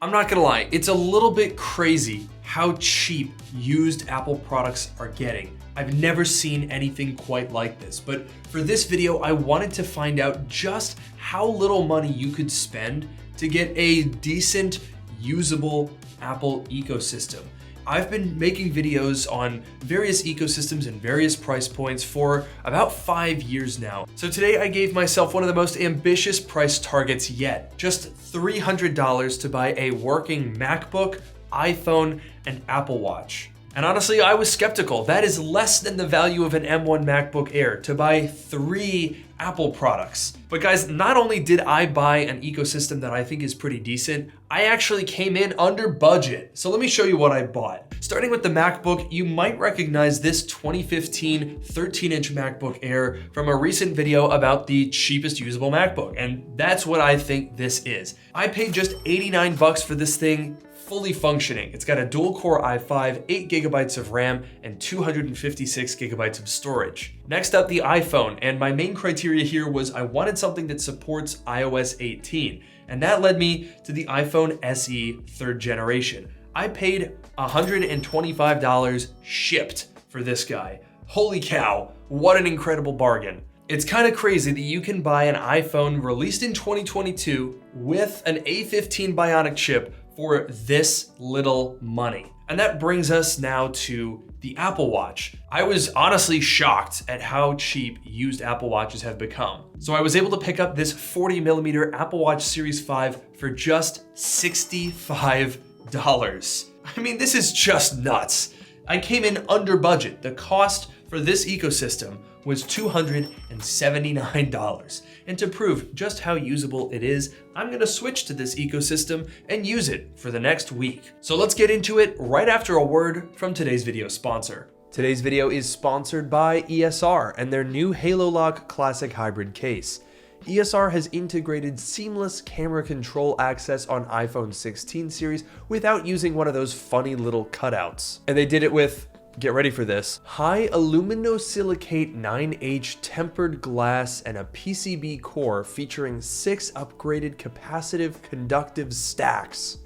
I'm not gonna lie, it's a little bit crazy how cheap used Apple products are getting. I've never seen anything quite like this, but for this video, I wanted to find out just how little money you could spend to get a decent, usable Apple ecosystem. I've been making videos on various ecosystems and various price points for about 5 years now. So today I gave myself one of the most ambitious price targets yet. Just $300 to buy a working MacBook, iPhone, and Apple Watch. And honestly, I was skeptical. That is less than the value of an M1 MacBook Air to buy 3 Apple products. But guys, not only did I buy an ecosystem that I think is pretty decent, I actually came in under budget. So let me show you what I bought. Starting with the MacBook, you might recognize this 2015 13-inch MacBook Air from a recent video about the cheapest usable MacBook, and that's what I think this is. I paid just 89 bucks for this thing, fully functioning. It's got a dual-core i5, 8 gigabytes of RAM, and 256 gigabytes of storage. Next up, the iPhone, and my main criteria here was I wanted something that supports iOS 18, and that led me to the iPhone SE 3rd generation. I paid $125 shipped for this guy. Holy cow, what an incredible bargain. It's kind of crazy that you can buy an iPhone released in 2022 with an A15 Bionic chip for this little money. And that brings us now to the Apple Watch. I was honestly shocked at how cheap used Apple Watches have become. So I was able to pick up this 40mm Apple Watch Series 5 for just $65. I mean, this is just nuts. I came in under budget. The cost for this ecosystem was $279. And to prove just how usable it is, I'm gonna switch to this ecosystem and use it for the next week. So let's get into it right after a word from today's video sponsor. Today's video is sponsored by ESR and their new Halo Lock Classic Hybrid case. ESR has integrated seamless camera control access on iPhone 16 series without using one of those funny little cutouts. And they did it with, get ready for this, high aluminosilicate 9H tempered glass and a PCB core featuring 6 upgraded capacitive conductive stacks.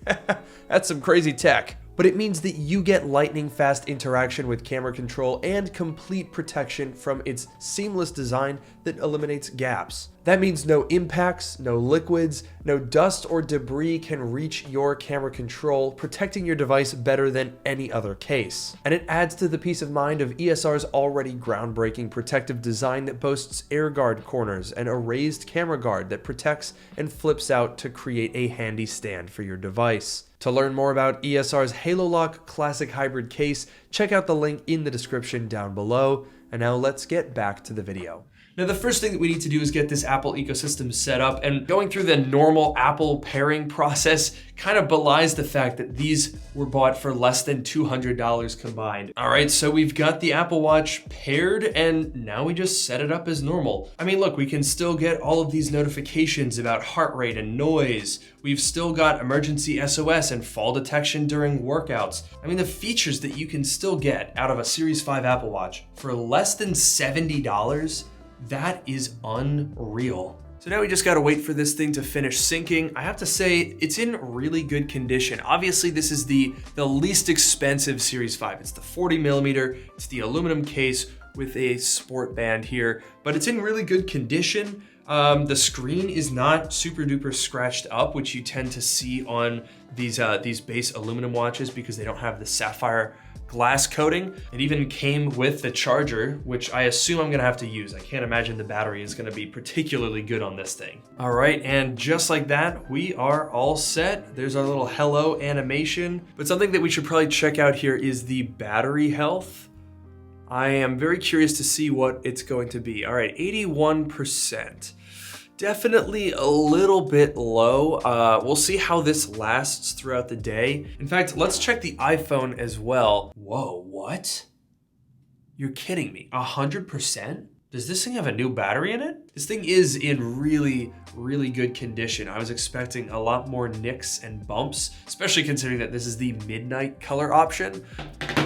That's some crazy tech. But it means that you get lightning fast interaction with camera control and complete protection from its seamless design that eliminates gaps. That means no impacts, no liquids, no dust or debris can reach your camera control, protecting your device better than any other case. And it adds to the peace of mind of ESR's already groundbreaking protective design that boasts air guard corners and a raised camera guard that protects and flips out to create a handy stand for your device. To learn more about ESR's Halo Lock Classic Hybrid case, check out the link in the description down below. And now let's get back to the video. Now, the first thing that we need to do is get this Apple ecosystem set up, and going through the normal Apple pairing process kind of belies the fact that these were bought for less than $200 combined. All right, so we've got the Apple Watch paired, and now we just set it up as normal. I mean, look, we can still get all of these notifications about heart rate and noise. We've still got emergency SOS and fall detection during workouts. I mean, the features that you can still get out of a Series 5 Apple Watch for less than $70, that is unreal. So now we just gotta wait for this thing to finish syncing. I have to say, it's in really good condition. Obviously, this is the least expensive Series 5. It's the 40mm, it's the aluminum case with a sport band here, but it's in really good condition. The screen is not super duper scratched up, which you tend to see on these base aluminum watches because they don't have the sapphire glass coating. It even came with the charger, which I assume I'm gonna have to use. I can't imagine the battery is gonna be particularly good on this thing. All right, and just like that, we are all set. There's our little hello animation, but something that we should probably check out here is the battery health. I am very curious to see what it's going to be. All right, 81%. Definitely a little bit low. We'll see how this lasts throughout the day. In fact, let's check the iPhone as well. Whoa, what? You're kidding me, 100%? Does this thing have a new battery in it? This thing is in really, really good condition. I was expecting a lot more nicks and bumps, especially considering that this is the midnight color option.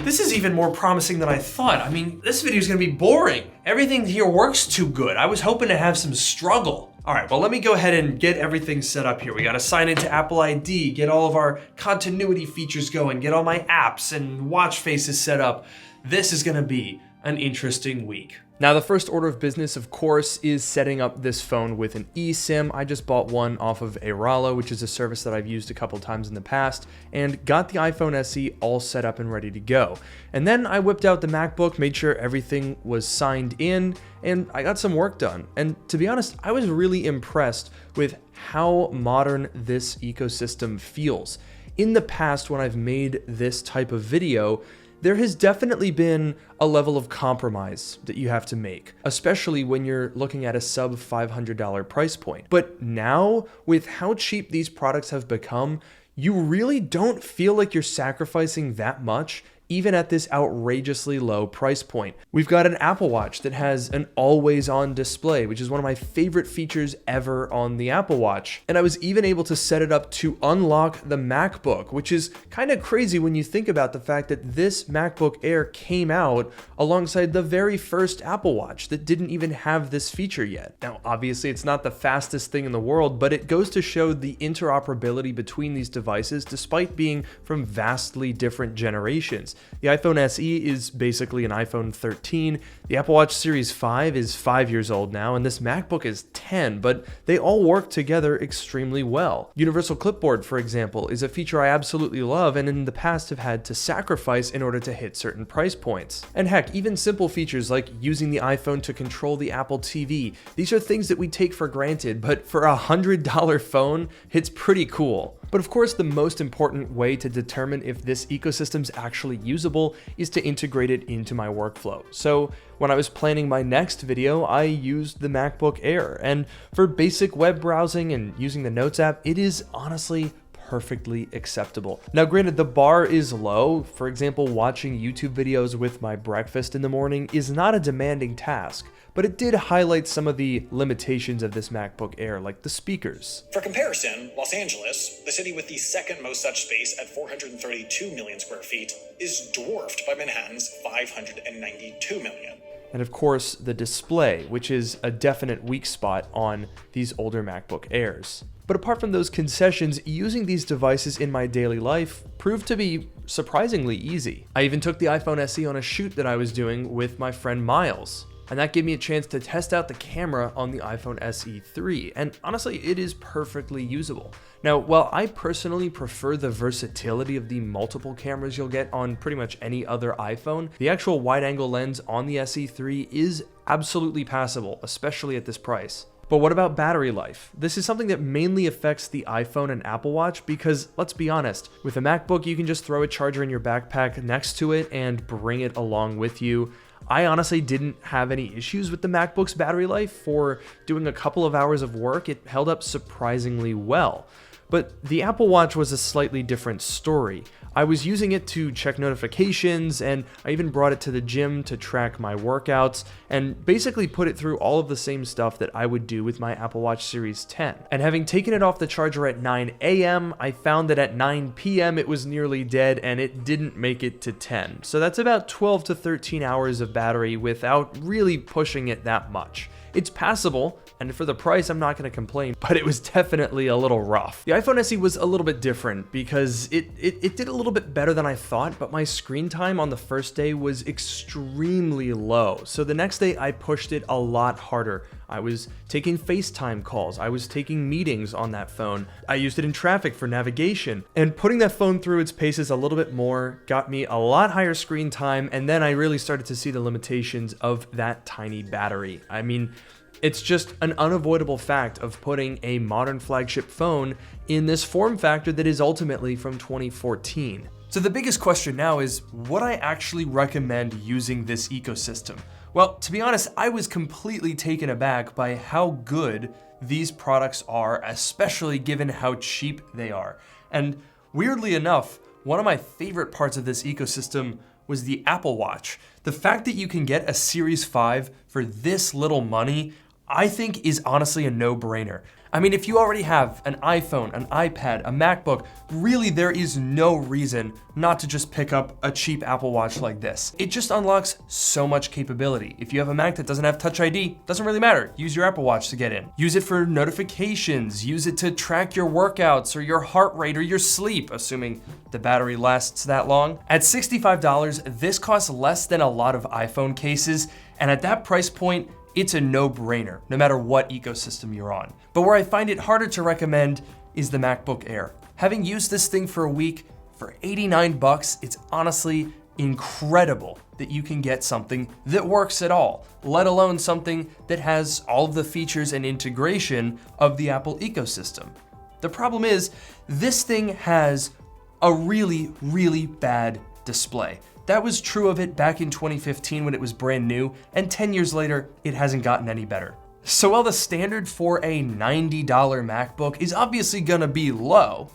This is even more promising than I thought. I mean, this video is gonna be boring. Everything here works too good. I was hoping to have some struggle. All right, well, let me go ahead and get everything set up here. We gotta sign into Apple ID, get all of our continuity features going, get all my apps and watch faces set up. This is gonna be an interesting week. Now, the first order of business, of course, is setting up this phone with an eSIM. I just bought one off of Aralo, which is a service that I've used a couple times in the past, and got the iPhone SE all set up and ready to go. And then I whipped out the MacBook, made sure everything was signed in, and I got some work done. And to be honest, I was really impressed with how modern this ecosystem feels. In the past, when I've made this type of video, there has definitely been a level of compromise that you have to make, especially when you're looking at a sub $500 price point. But now, with how cheap these products have become, you really don't feel like you're sacrificing that much, even at this outrageously low price point. We've got an Apple Watch that has an always-on display, which is one of my favorite features ever on the Apple Watch. And I was even able to set it up to unlock the MacBook, which is kind of crazy when you think about the fact that this MacBook Air came out alongside the very first Apple Watch that didn't even have this feature yet. Now, obviously, it's not the fastest thing in the world, but it goes to show the interoperability between these devices despite being from vastly different generations. The iPhone SE is basically an iPhone 13. The Apple Watch Series 5 is 5 years old now, and this MacBook is 10, but they all work together extremely well. Universal Clipboard, for example, is a feature I absolutely love and in the past have had to sacrifice in order to hit certain price points. And heck, even simple features like using the iPhone to control the Apple TV. These are things that we take for granted, but for a $100 phone, it's pretty cool. But of course, the most important way to determine if this ecosystem's actually usable is to integrate it into my workflow. So when I was planning my next video, I used the MacBook Air, and for basic web browsing and using the Notes app, it is honestly perfectly acceptable. Now, granted, the bar is low. For example, watching YouTube videos with my breakfast in the morning is not a demanding task, but it did highlight some of the limitations of this MacBook Air, like the speakers. For comparison, Los Angeles, the city with the second most such space at 432 million square feet, is dwarfed by Manhattan's 592 million. And of course, the display, which is a definite weak spot on these older MacBook Airs. But apart from those concessions, using these devices in my daily life proved to be surprisingly easy. I even took the iPhone SE on a shoot that I was doing with my friend Miles, and that gave me a chance to test out the camera on the iPhone SE 3, and honestly, it is perfectly usable. Now, while I personally prefer the versatility of the multiple cameras you'll get on pretty much any other iPhone, the actual wide-angle lens on the SE 3 is absolutely passable, especially at this price. But what about battery life? This is something that mainly affects the iPhone and Apple Watch because, let's be honest, with a MacBook, you can just throw a charger in your backpack next to it and bring it along with you. I honestly didn't have any issues with the MacBook's battery life. For doing a couple of hours of work, it held up surprisingly well. But the Apple Watch was a slightly different story. I was using it to check notifications, and I even brought it to the gym to track my workouts, and basically put it through all of the same stuff that I would do with my Apple Watch Series 10. And having taken it off the charger at 9 a.m., I found that at 9 p.m. it was nearly dead, and it didn't make it to 10. So that's about 12 to 13 hours of battery without really pushing it that much. It's passable, and for the price, I'm not going to complain, but it was definitely a little rough. The iPhone SE was a little bit different because it did a little bit better than I thought, but my screen time on the first day was extremely low. So the next day, I pushed it a lot harder. I was taking FaceTime calls. I was taking meetings on that phone. I used it in traffic for navigation. And putting that phone through its paces a little bit more got me a lot higher screen time, and then I really started to see the limitations of that tiny battery. I mean, it's just an unavoidable fact of putting a modern flagship phone in this form factor that is ultimately from 2014. So the biggest question now is, would I actually recommend using this ecosystem? Well, to be honest, I was completely taken aback by how good these products are, especially given how cheap they are. And weirdly enough, one of my favorite parts of this ecosystem was the Apple Watch. The fact that you can get a Series 5 for this little money, I think is honestly a no-brainer. I mean, if you already have an iPhone, an iPad, a MacBook, really there is no reason not to just pick up a cheap Apple Watch like this. It just unlocks so much capability. If you have a Mac that doesn't have Touch ID, doesn't really matter. Use your Apple Watch to get in. Use it for notifications, use it to track your workouts or your heart rate or your sleep, assuming the battery lasts that long. At $65, this costs less than a lot of iPhone cases, and at that price point, it's a no-brainer, no matter what ecosystem you're on. But where I find it harder to recommend is the MacBook Air. Having used this thing for a week, for 89 bucks, it's honestly incredible that you can get something that works at all, let alone something that has all of the features and integration of the Apple ecosystem. The problem is, this thing has a really, really bad display. That was true of it back in 2015 when it was brand new, and 10 years later, it hasn't gotten any better. So while the standard for a $90 MacBook is obviously gonna be low,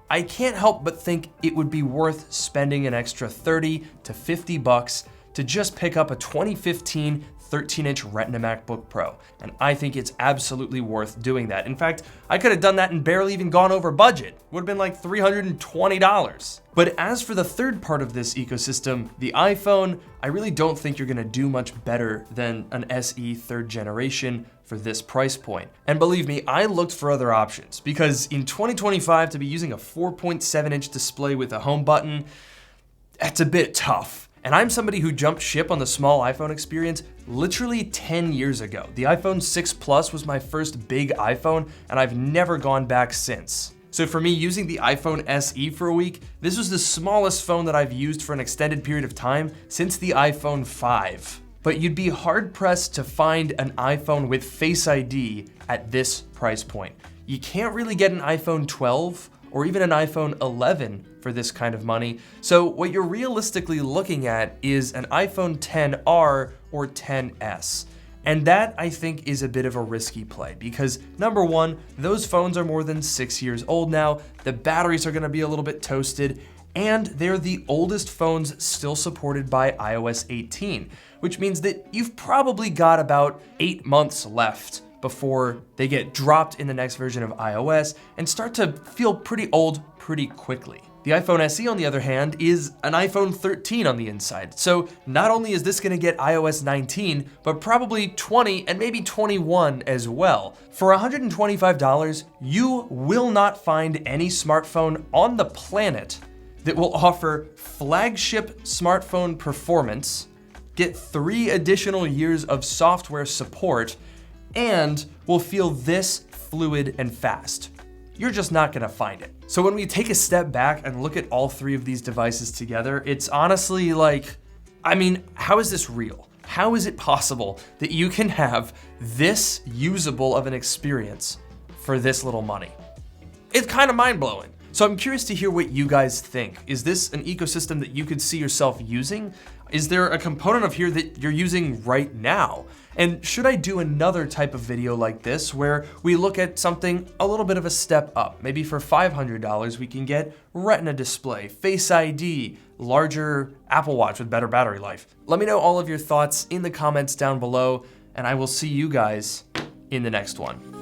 I can't help but think it would be worth spending an extra 30 to 50 bucks to just pick up a 2015 13-inch Retina MacBook Pro. And I think it's absolutely worth doing that. In fact, I could have done that and barely even gone over budget. Would have been like $320. But as for the third part of this ecosystem, the iPhone, I really don't think you're gonna do much better than an SE 3rd generation for this price point. And believe me, I looked for other options because in 2025 to be using a 4.7-inch display with a home button, that's a bit tough. And I'm somebody who jumped ship on the small iPhone experience literally 10 years ago. The iPhone 6 Plus was my first big iPhone, and I've never gone back since. So for me, using the iPhone SE for a week, this was the smallest phone that I've used for an extended period of time since the iPhone 5. But you'd be hard-pressed to find an iPhone with Face ID at this price point. You can't really get an iPhone 12 or even an iPhone 11 for this kind of money. So what you're realistically looking at is an iPhone XR or XS. And that, I think, is a bit of a risky play because number one, those phones are more than 6 years old now, the batteries are gonna be a little bit toasted, and they're the oldest phones still supported by iOS 18, which means that you've probably got about 8 months left before they get dropped in the next version of iOS and start to feel pretty old pretty quickly. The iPhone SE, on the other hand, is an iPhone 13 on the inside. So not only is this gonna get iOS 19, but probably 20 and maybe 21 as well. For $125, you will not find any smartphone on the planet that will offer flagship smartphone performance, get 3 additional years of software support, and will feel this fluid and fast. You're just not gonna find it. So when we take a step back and look at all 3 of these devices together, it's honestly like, I mean, how is this real? How is it possible that you can have this usable of an experience for this little money? It's kind of mind-blowing. So I'm curious to hear what you guys think. Is this an ecosystem that you could see yourself using? Is there a component of here that you're using right now? And should I do another type of video like this where we look at something a little bit of a step up? Maybe for $500 we can get Retina display, Face ID, larger Apple Watch with better battery life. Let me know all of your thoughts in the comments down below, and I will see you guys in the next one.